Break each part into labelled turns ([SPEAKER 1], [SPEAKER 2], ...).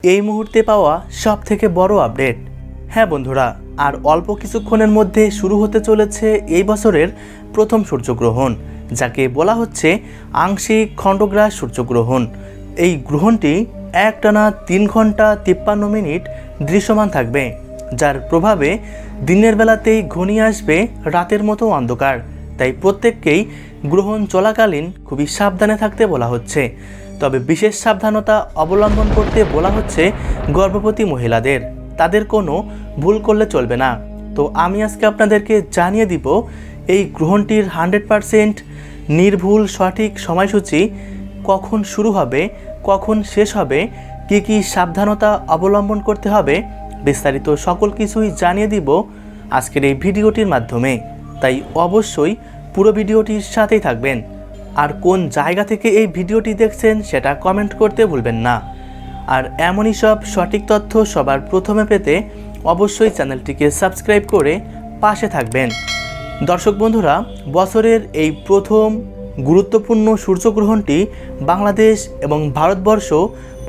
[SPEAKER 1] এই মুহূর্তে পাওয়া সবথেকে বড় আপডেট। হ্যাঁ বন্ধুরা, আর অল্প কিছুক্ষণের মধ্যে শুরু হতে চলেছে এই বছরের প্রথম সূর্যগ্রহণ, যাকে বলা হচ্ছে আংশিক খণ্ডগ্রাস সূর্যগ্রহণ। এই গ্রহণটি একটানা 3 ঘন্টা 53 মিনিট দৃশ্যমান থাকবে, যার প্রভাবে দিনের বেলাতেই ঘনিয়ে আসবে রাতের মতো অন্ধকার। তাই প্রত্যেককেই গ্রহণ চলাকালীন খুবই সাবধানে থাকতে বলা হচ্ছে। তবে বিশেষ সাবধানতা অবলম্বন করতে বলা হচ্ছে গর্ভবতী মহিলাদের। তাদের কোনো ভুল করলে চলবে না। তো আমি আজকে আপনাদেরকে জানিয়ে দিব এই গ্রহণটির 100% নির্ভুল সঠিক সময়সূচি, কখন শুরু হবে, কখন শেষ হবে, কি কি সাবধানতা অবলম্বন করতে হবে, বিস্তারিত সকল কিছুই জানিয়ে দিব আজকের এই ভিডিওটির মাধ্যমে। তাই অবশ্যই পুরো ভিডিওটির সাথেই থাকবেন। আর কোন জায়গা থেকে এই ভিডিওটি দেখছেন সেটা কমেন্ট করতে ভুলবেন না। আর এমনই সব সঠিক তথ্য সবার প্রথমে পেতে অবশ্যই চ্যানেলটিকে সাবস্ক্রাইব করে পাশে থাকবেন। দর্শক বন্ধুরা, বছরের এই প্রথম গুরুত্বপূর্ণ সূর্যগ্রহণটি বাংলাদেশ এবং ভারতবর্ষ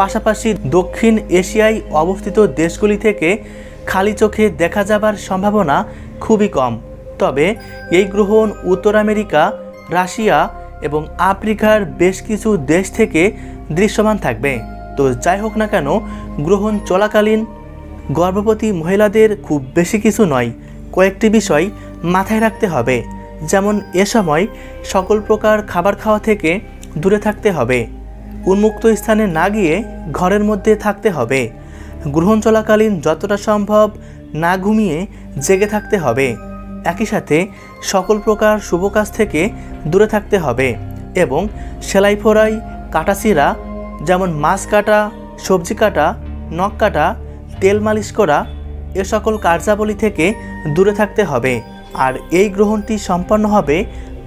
[SPEAKER 1] পাশাপাশি দক্ষিণ এশিয়ায় অবস্থিত দেশগুলি থেকে খালি চোখে দেখা যাবার সম্ভাবনা খুবই কম। তবে এই গ্রহণ উত্তর আমেরিকা, রাশিয়া এবং আফ্রিকার বেশ কিছু দেশ থেকে দৃশ্যমান থাকবে। তো যাই হোক না কেন, গ্রহণ চলাকালীন গর্ভবতী মহিলাদের খুব বেশি কিছু নয়, কয়েকটি বিষয় মাথায় রাখতে হবে। যেমন এ সময় সকল প্রকার খাবার খাওয়া থেকে দূরে থাকতে হবে, উন্মুক্ত স্থানে না গিয়ে ঘরের মধ্যে থাকতে হবে, গ্রহণ চলাকালীন যতটা সম্ভব না ঘুমিয়ে জেগে থাকতে হবে, একই সাথে সকল প্রকার শুভ কাজ থেকে দূরে থাকতে হবে এবং সেলাই ফোড়াই, কাটাছিড়া যেমন মাছ কাটা, সবজি কাটা, নখ কাটা, তেল মালিশ করা এ সকল কার্যাবলী থেকে দূরে থাকতে হবে। আর এই গ্রহণটি সম্পন্ন হবে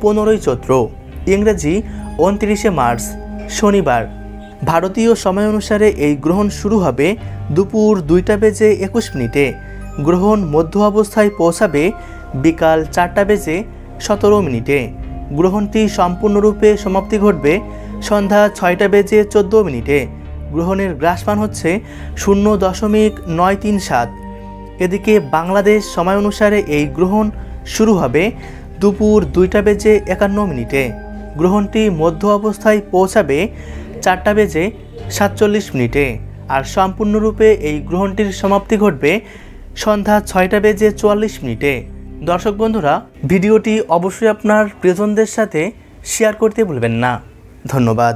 [SPEAKER 1] 15ই চৈত্র, ইংরেজি 29শে মার্চ, শনিবার। ভারতীয় সময় অনুসারে এই গ্রহণ শুরু হবে দুপুর 2:21 গ্রহণ মধ্য অবস্থায় পৌঁছাবে বিকাল 4:17 গ্রহণটি সম্পূর্ণরূপে সমাপ্তি ঘটবে সন্ধ্যা 6:14 গ্রহণের গ্রাসমান হচ্ছে 0.937। এদিকে বাংলাদেশ সময় অনুসারে এই গ্রহণ শুরু হবে দুপুর 2:51 গ্রহণটি মধ্য অবস্থায় পৌঁছাবে 4:47 আর সম্পূর্ণরূপে এই গ্রহণটির সমাপ্তি ঘটবে সন্ধ্যা 6:44। দর্শক বন্ধুরা, ভিডিওটি অবশ্যই আপনার প্রিয়জনদের সাথে শেয়ার করতে ভুলবেন না। ধন্যবাদ।